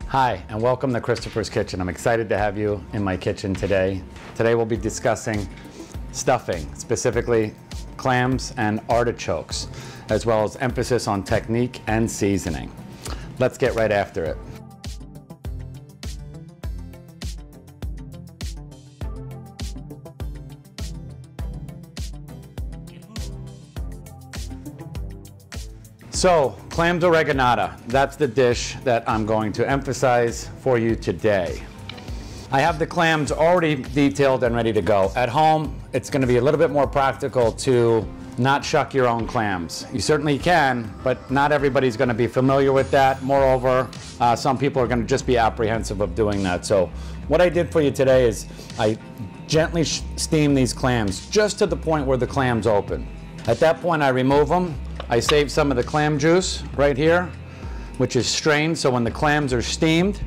Hi, and welcome to Christopher's Kitchen. I'm excited to have you in my kitchen today. Today we'll be discussing stuffing, specifically clams and artichokes, as well as emphasis on technique and seasoning. Let's get right after it. So, Clam De Reganata, that's the dish that I'm going to emphasize for you today. I have the clams already detailed and ready to go. At home, it's going to be a little bit more practical to not shuck your own clams. You certainly can, but not everybody's going to be familiar with that. Moreover, some people are going to just be apprehensive of doing that. So what I did for you today is I gently steam these clams just to the point where the clams open. At that point, I remove them. I save some of the clam juice right here, which is strained, so when the clams are steamed,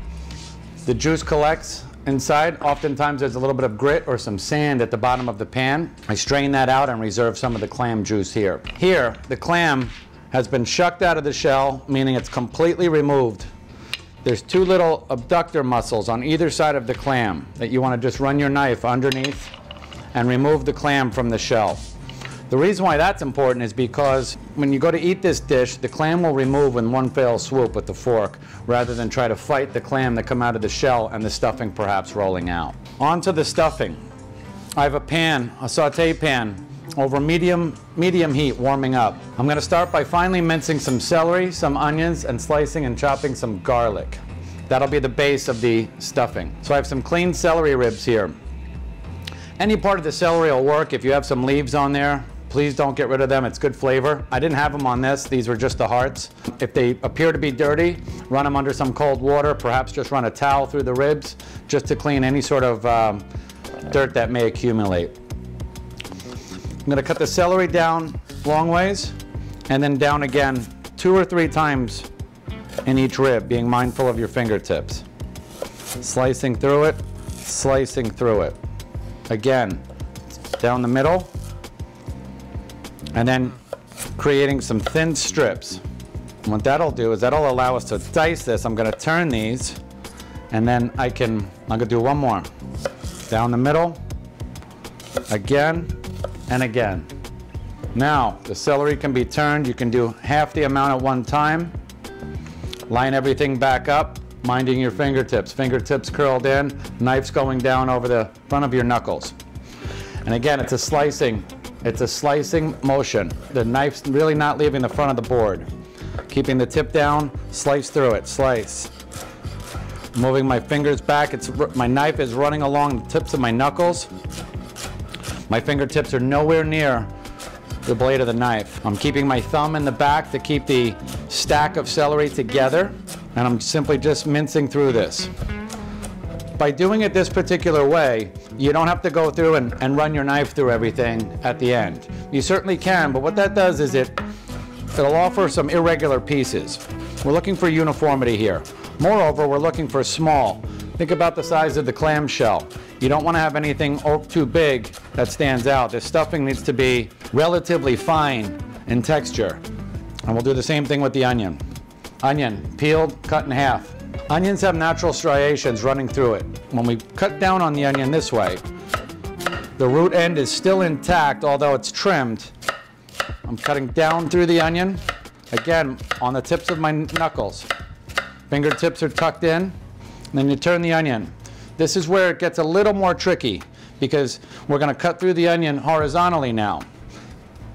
the juice collects inside. Oftentimes there's a little bit of grit or some sand at the bottom of the pan. I strain that out and reserve some of the clam juice here. Here, the clam has been shucked out of the shell, meaning it's completely removed. There's two little abductor muscles on either side of the clam that you want to just run your knife underneath and remove the clam from the shell. The reason why that's important is because when you go to eat this dish, the clam will remove in one fell swoop with the fork, rather than try to fight the clam that come out of the shell and the stuffing perhaps rolling out. On to the stuffing. I have a pan, a saute pan, over medium heat warming up. I'm going to start by finely mincing some celery, some onions, and slicing and chopping some garlic. That'll be the base of the stuffing. So I have some clean celery ribs here. Any part of the celery will work. If you have some leaves on there, please don't get rid of them, it's good flavor. I didn't have them on this, these were just the hearts. If they appear to be dirty, run them under some cold water, perhaps just run a towel through the ribs, just to clean any sort of dirt that may accumulate. I'm gonna cut the celery down long ways, and then down again 2 or 3 times in each rib, being mindful of your fingertips. Slicing through it, slicing through it. Again, down the middle, and then creating some thin strips. And what that'll do is that'll allow us to dice this. I'm gonna turn these, and then I'm gonna do one more. Down the middle, again and again. Now, the celery can be turned. You can do half the amount at one time. Line everything back up, minding your fingertips. Fingertips curled in, knives going down over the front of your knuckles. And again, it's a slicing motion. The knife's really not leaving the front of the board. Keeping the tip down, slice through it, slice. Moving my fingers back, my knife is running along the tips of my knuckles. My fingertips are nowhere near the blade of the knife. I'm keeping my thumb in the back to keep the stack of celery together, and I'm simply just mincing through this. By doing it this particular way, you don't have to go through and run your knife through everything at the end. You certainly can, but what that does is it'll offer some irregular pieces. We're looking for uniformity here. Moreover, we're looking for small. Think about the size of the clam shell. You don't want to have anything too big that stands out. The stuffing needs to be relatively fine in texture. And we'll do the same thing with the onion. Onion, peeled, cut in half. Onions have natural striations running through it. When we cut down on the onion this way, the root end is still intact, although it's trimmed. I'm cutting down through the onion, again, on the tips of my knuckles. Fingertips are tucked in, and then you turn the onion. This is where it gets a little more tricky, because we're gonna cut through the onion horizontally now.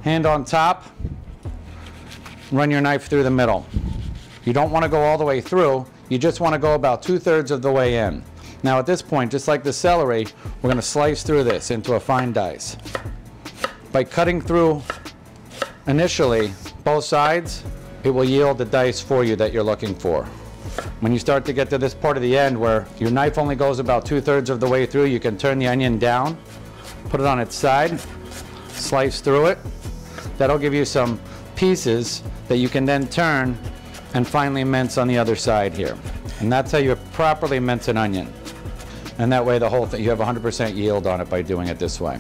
Hand on top, run your knife through the middle. You don't wanna go all the way through, you just want to go about 2/3 of the way in. Now at this point, just like the celery, we're going to slice through this into a fine dice. By cutting through initially both sides, it will yield the dice for you that you're looking for. When you start to get to this part of the end where your knife only goes about 2/3 of the way through, you can turn the onion down, put it on its side, slice through it. That'll give you some pieces that you can then turn and finally mince on the other side here. And that's how you properly mince an onion. And that way the whole thing, you have 100% yield on it by doing it this way.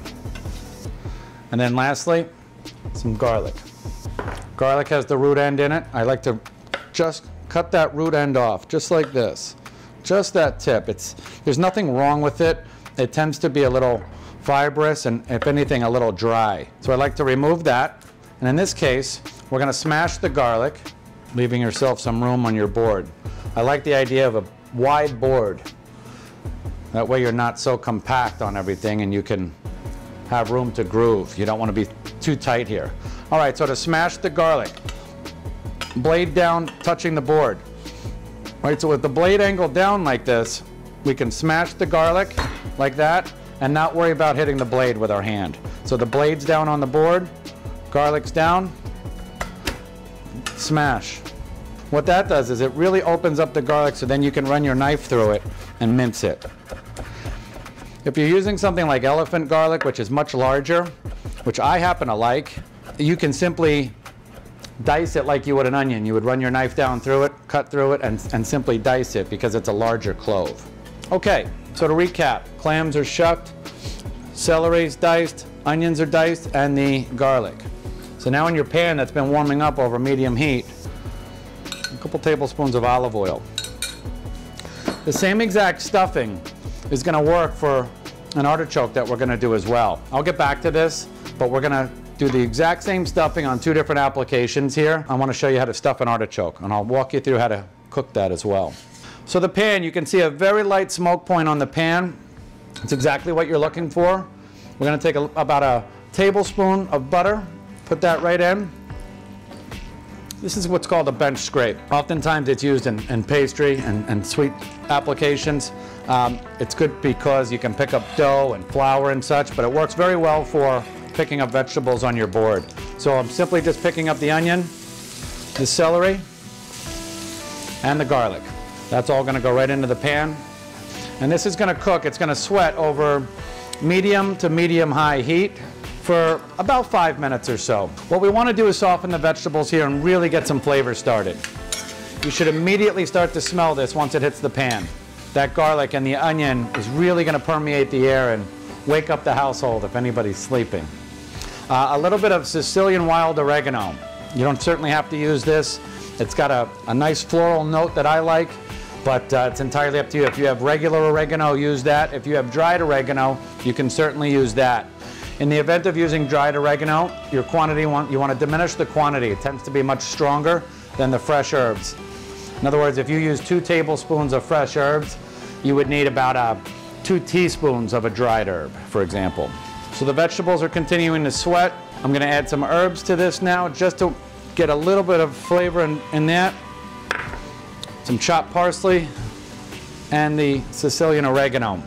And then lastly, some garlic. Garlic has the root end in it. I like to just cut that root end off, just like this. just that tip. There's nothing wrong with it. It tends to be a little fibrous and, if anything, a little dry. So I like to remove that. And in this case, we're going to smash the garlic, leaving yourself some room on your board. I like the idea of a wide board. That way you're not so compact on everything and you can have room to groove. You don't want to be too tight here. All right, so to smash the garlic, blade down, touching the board. All right, so with the blade angled down like this, we can smash the garlic like that and not worry about hitting the blade with our hand. So the blade's down on the board, garlic's down, smash. What that does is it really opens up the garlic so then you can run your knife through it and mince it. If you're using something like elephant garlic, which is much larger, which I happen to like, you can simply dice it like you would an onion. You would run your knife down through it, cut through it, and simply dice it because it's a larger clove. Okay, so to recap, clams are shucked, celery's diced, onions are diced, and the garlic. So now in your pan that's been warming up over medium heat, a couple tablespoons of olive oil. The same exact stuffing is going to work for an artichoke that we're going to do as well. I'll get back to this, but we're going to do the exact same stuffing on two different applications here. I want to show you how to stuff an artichoke, and I'll walk you through how to cook that as well. So the pan, you can see a very light smoke point on the pan. It's exactly what you're looking for. We're going to take about a tablespoon of butter, put that right in. This is what's called a bench scrape. Oftentimes it's used in pastry and sweet applications. It's good because you can pick up dough and flour and such, but it works very well for picking up vegetables on your board. So I'm simply just picking up the onion, the celery, and the garlic. That's all going to go right into the pan. And this is going to cook. It's going to sweat over medium to medium-high heat for about 5 minutes or so. What we want to do is soften the vegetables here and really get some flavor started. You should immediately start to smell this once it hits the pan. That garlic and the onion is really going to permeate the air and wake up the household if anybody's sleeping. A little bit of Sicilian wild oregano. You don't certainly have to use this. It's got a nice floral note that I like, but it's entirely up to you. If you have regular oregano, use that. If you have dried oregano, you can certainly use that. In the event of using dried oregano, your quantity, you want to diminish the quantity. It tends to be much stronger than the fresh herbs. In other words, if you use 2 tablespoons of fresh herbs, you would need about 2 teaspoons of a dried herb, for example. So the vegetables are continuing to sweat. I'm going to add some herbs to this now just to get a little bit of flavor in that. Some chopped parsley and the Sicilian oregano.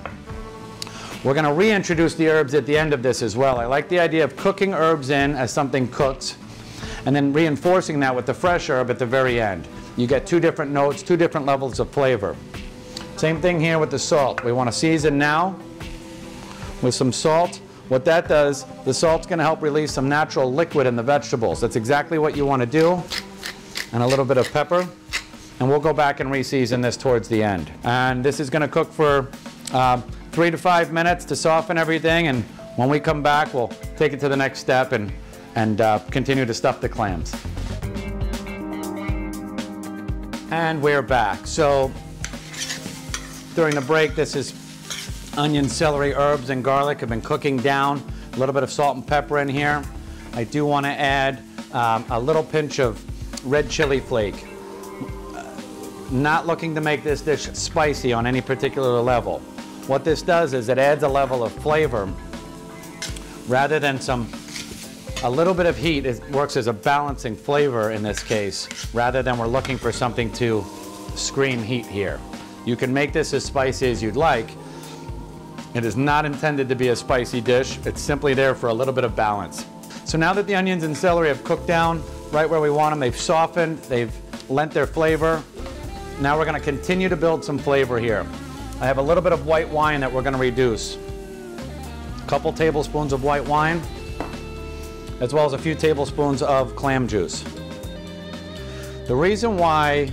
We're going to reintroduce the herbs at the end of this as well. I like the idea of cooking herbs in as something cooks and then reinforcing that with the fresh herb at the very end. You get 2 different notes, 2 different levels of flavor. Same thing here with the salt. We want to season now with some salt. What that does, the salt's going to help release some natural liquid in the vegetables. That's exactly what you want to do. And a little bit of pepper. And we'll go back and re-season this towards the end. And this is going to cook for 3 to 5 minutes to soften everything, and when we come back we'll take it to the next step and continue to stuff the clams. And we're back. So during the break, this is onion, celery, herbs, and garlic have been cooking down. A little bit of salt and pepper in here. I do want to add a little pinch of red chili flake. Not looking to make this dish spicy on any particular level. What this does is it adds a level of flavor rather than a little bit of heat. It works as a balancing flavor in this case, rather than we're looking for something to scream heat here. You can make this as spicy as you'd like. It is not intended to be a spicy dish. It's simply there for a little bit of balance. So now that the onions and celery have cooked down right where we want them, they've softened, they've lent their flavor. Now we're going to continue to build some flavor here. I have a little bit of white wine that we're going to reduce. A couple tablespoons of white wine, as well as a few tablespoons of clam juice. The reason why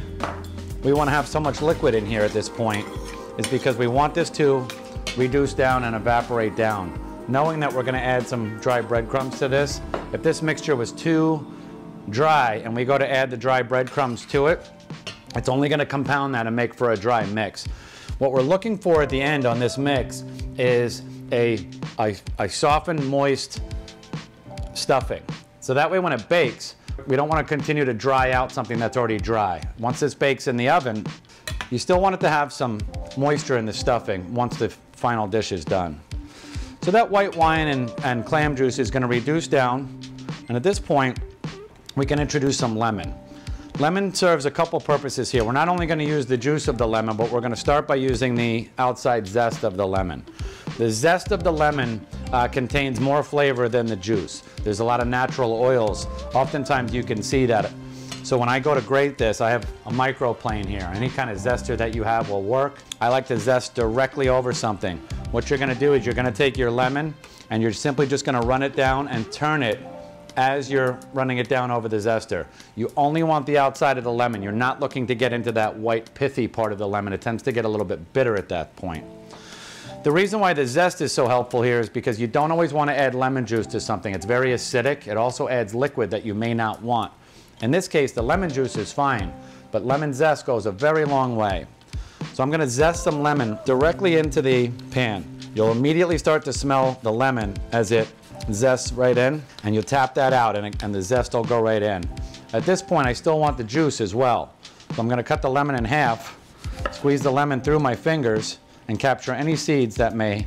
we want to have so much liquid in here at this point is because we want this to reduce down and evaporate down. Knowing that we're going to add some dry breadcrumbs to this, if this mixture was too dry and we go to add the dry breadcrumbs to it, it's only going to compound that and make for a dry mix. What we're looking for at the end on this mix is a softened, moist stuffing. So that way when it bakes, we don't want to continue to dry out something that's already dry. Once this bakes in the oven, you still want it to have some moisture in the stuffing once the final dish is done. So that white wine and clam juice is going to reduce down, and at this point, we can introduce some lemon. Lemon serves a couple purposes here. We're not only going to use the juice of the lemon, but we're going to start by using the outside zest of the lemon. The zest of the lemon contains more flavor than the juice. There's a lot of natural oils. Oftentimes you can see that. So when I go to grate this, I have a microplane here. Any kind of zester that you have will work. I like to zest directly over something. What you're going to do is you're going to take your lemon and you're simply just going to run it down and turn it as you're running it down over the zester. You only want the outside of the lemon. You're not looking to get into that white pithy part of the lemon. It tends to get a little bit bitter at that point. The reason why the zest is so helpful here is because you don't always want to add lemon juice to something. It's very acidic. It also adds liquid that you may not want. In this case, the lemon juice is fine, but lemon zest goes a very long way. So I'm going to zest some lemon directly into the pan. You'll immediately start to smell the lemon as it zests right in, and you'll tap that out and the zest will go right in. At this point, I still want the juice as well. So I'm going to cut the lemon in half, squeeze the lemon through my fingers, and capture any seeds that may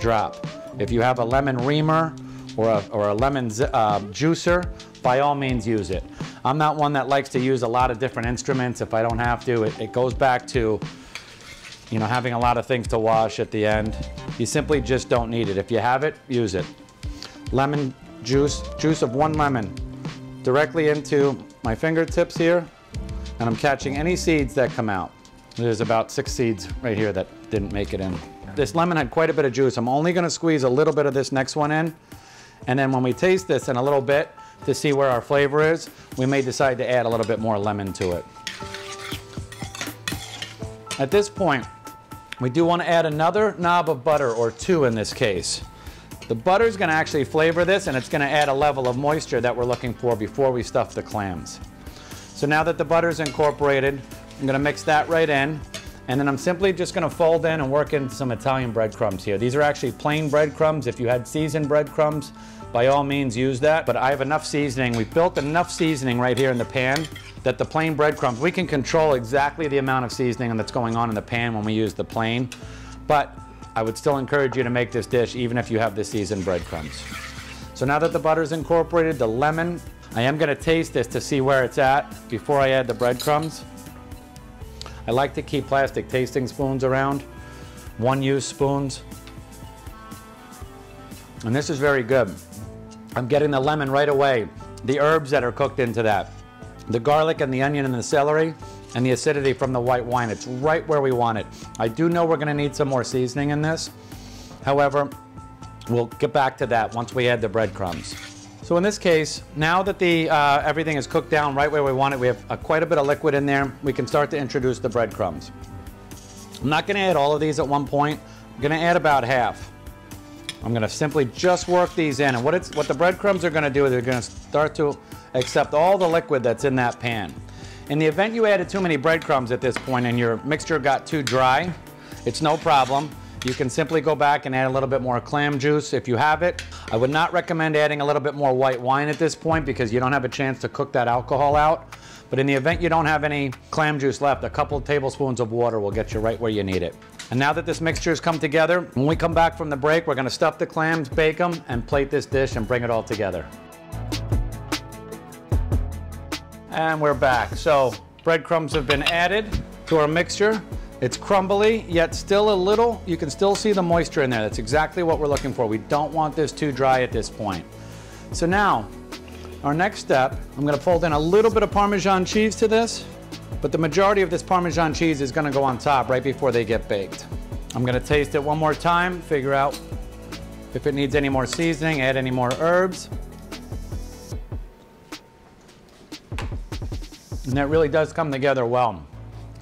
drop. If you have a lemon reamer or a lemon juicer, by all means use it. I'm not one that likes to use a lot of different instruments if I don't have to. It goes back to, you know, having a lot of things to wash at the end. You simply just don't need it. If you have it, use it. Lemon juice of one lemon directly into my fingertips here, and I'm catching any seeds that come out. There's about 6 seeds right here that didn't make it in. This lemon had quite a bit of juice. I'm only going to squeeze a little bit of this next one in, and then when we taste this in a little bit to see where our flavor is, we may decide to add a little bit more lemon to it. At this point, we do want to add another knob of butter, or 2 in this case. The butter is going to actually flavor this, and it's going to add a level of moisture that we're looking for before we stuff the clams. So now that the butter is incorporated, I'm going to mix that right in, and then I'm simply just going to fold in and work in some Italian breadcrumbs here. These are actually plain breadcrumbs. If you had seasoned breadcrumbs, by all means use that, but I have enough seasoning. We've built enough seasoning right here in the pan that the plain breadcrumbs, we can control exactly the amount of seasoning that's going on in the pan when we use the plain, but I would still encourage you to make this dish even if you have the seasoned breadcrumbs. So now that the butter's incorporated, the lemon, I am going to taste this to see where it's at before I add the breadcrumbs. I like to keep plastic tasting spoons around, one-use spoons. And this is very good. I'm getting the lemon right away, the herbs that are cooked into that, the garlic and the onion and the celery, and the acidity from the white wine. It's right where we want it. I do know we're going to need some more seasoning in this. However, we'll get back to that once we add the breadcrumbs. So in this case, now that the everything is cooked down right where we want it, we have quite a bit of liquid in there, we can start to introduce the breadcrumbs. I'm not going to add all of these at one point. I'm going to add about half. I'm going to simply just work these in, and what the breadcrumbs are going to do is they're going to start to accept all the liquid that's in that pan. In the event you added too many breadcrumbs at this point and your mixture got too dry, it's no problem. You can simply go back and add a little bit more clam juice if you have it. I would not recommend adding a little bit more white wine at this point because you don't have a chance to cook that alcohol out. But in the event you don't have any clam juice left, a couple tablespoons of water will get you right where you need it. And now that this mixture has come together, when we come back from the break, we're going to stuff the clams, bake them, and plate this dish and bring it all together. And we're back. So breadcrumbs have been added to our mixture. It's crumbly, yet still a little, you can still see the moisture in there. That's exactly what we're looking for. We don't want this too dry at this point. So now, our next step, I'm going to fold in a little bit of Parmesan cheese to this, but the majority of this Parmesan cheese is going to go on top right before they get baked. I'm going to taste it one more time, figure out if it needs any more seasoning, add any more herbs. And that really does come together well.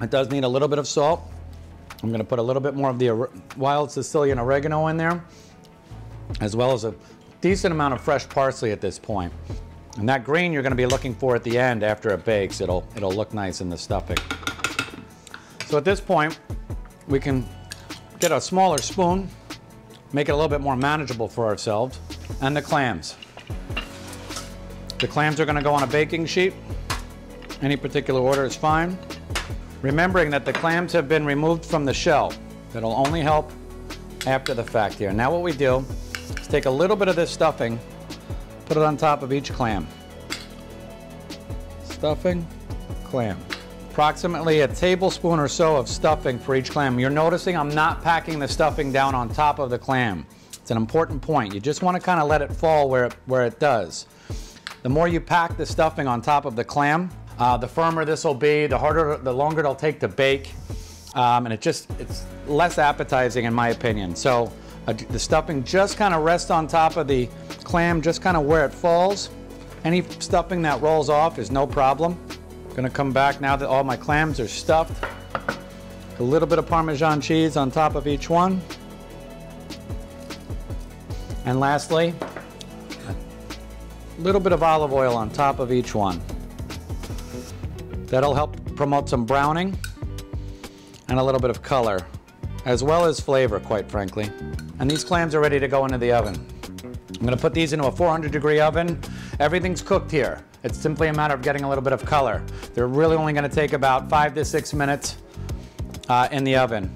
It does need a little bit of salt. I'm going to put a little bit more of the wild Sicilian oregano in there, as well as a decent amount of fresh parsley at this point. And that green you're going to be looking for at the end after it bakes. It'll look nice in the stuffing. So at this point, we can get a smaller spoon, make it a little bit more manageable for ourselves, and the clams. The clams are going to go on a baking sheet. Any particular order is fine. Remembering that the clams have been removed from the shell. That'll only help after the fact here. Now what we do is take a little bit of this stuffing, put it on top of each clam. Stuffing, clam. Approximately a tablespoon or so of stuffing for each clam. You're noticing I'm not packing the stuffing down on top of the clam. It's an important point. You just want to kind of let it fall where it does. The more you pack the stuffing on top of the clam, the firmer this will be, the longer it'll take to bake, and it's less appetizing in my opinion. So the stuffing just kind of rests on top of the clam, just kind of where it falls. Any stuffing that rolls off is no problem. I'm gonna come back now that all my clams are stuffed. A little bit of Parmesan cheese on top of each one. And lastly, a little bit of olive oil on top of each one. That'll help promote some browning and a little bit of color, as well as flavor, quite frankly. And these clams are ready to go into the oven. I'm gonna put these into a 400-degree oven. Everything's cooked here. It's simply a matter of getting a little bit of color. They're really only gonna take about 5 to 6 minutes in the oven.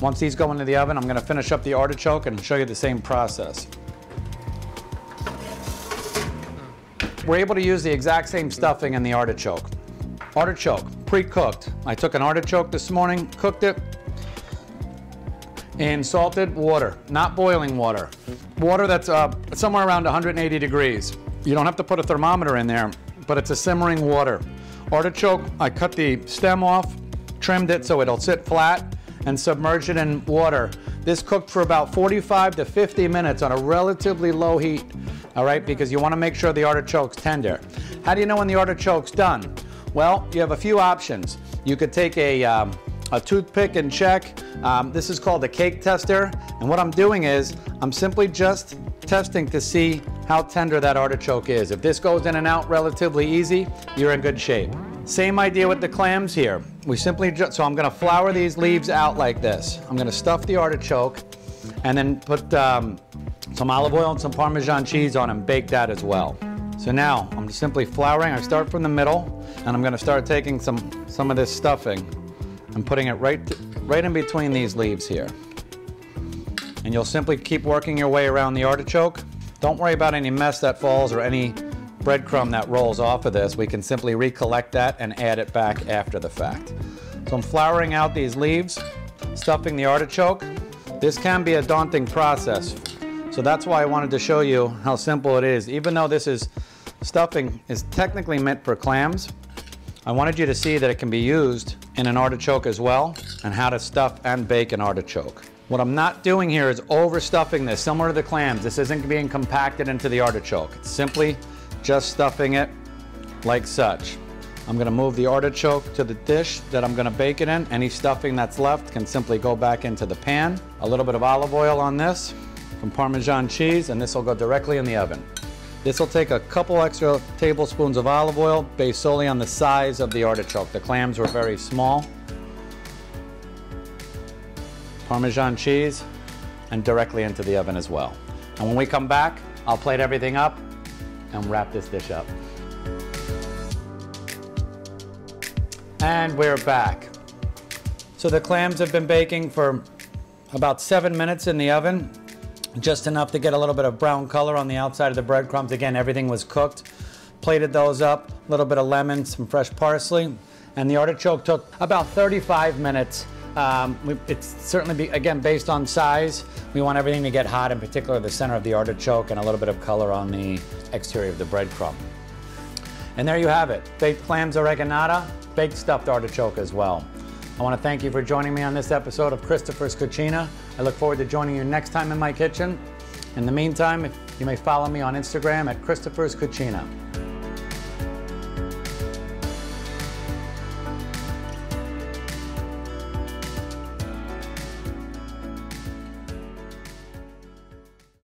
Once these go into the oven, I'm gonna finish up the artichoke and show you the same process. We're able to use the exact same stuffing in the artichoke. Artichoke, pre-cooked. I took an artichoke this morning, cooked it in salted water, not boiling water. Water that's somewhere around 180 degrees. You don't have to put a thermometer in there, but it's a simmering water. Artichoke, I cut the stem off, trimmed it so it'll sit flat, and submerged it in water. This cooked for about 45 to 50 minutes on a relatively low heat, all right, because you want to make sure the artichoke's tender. How do you know when the artichoke's done? Well, you have a few options. You could take a toothpick and check. This is called a cake tester. And what I'm doing is I'm simply just testing to see how tender that artichoke is. If this goes in and out relatively easy, you're in good shape. Same idea with the clams here. We simply so I'm gonna flour these leaves out like this. I'm gonna stuff the artichoke and then put some olive oil and some Parmesan cheese on and bake that as well. So now I'm just simply flouring. I start from the middle and I'm gonna start taking some of this stuffing and putting it right in between these leaves here. And you'll simply keep working your way around the artichoke. Don't worry about any mess that falls or any breadcrumb that rolls off of this. We can simply recollect that and add it back after the fact. So I'm flouring out these leaves, stuffing the artichoke. This can be a daunting process. So that's why I wanted to show you how simple it is. Even though stuffing is technically meant for clams, I wanted you to see that it can be used in an artichoke as well, and how to stuff and bake an artichoke. What I'm not doing here is overstuffing this, similar to the clams. This isn't being compacted into the artichoke. It's simply just stuffing it like such. I'm gonna move the artichoke to the dish that I'm gonna bake it in. Any stuffing that's left can simply go back into the pan. A little bit of olive oil on this, some Parmesan cheese, and this will go directly in the oven. This will take a couple extra tablespoons of olive oil based solely on the size of the artichoke. The clams were very small. Parmesan cheese, and directly into the oven as well. And when we come back, I'll plate everything up and wrap this dish up. And we're back. So the clams have been baking for about 7 minutes in the oven. Just enough to get a little bit of brown color on the outside of the breadcrumbs. Again, everything was cooked. Plated those up, a little bit of lemon, some fresh parsley, and the artichoke took about 35 minutes. It's certainly, again, based on size. We want everything to get hot, in particular the center of the artichoke, and a little bit of color on the exterior of the breadcrumb. And there you have it, baked Clam De Reganata, baked stuffed artichoke as well. I want to thank you for joining me on this episode of Christopher's Cucina. I look forward to joining you next time in my kitchen. In the meantime, you may follow me on Instagram at Christopher's Cucina.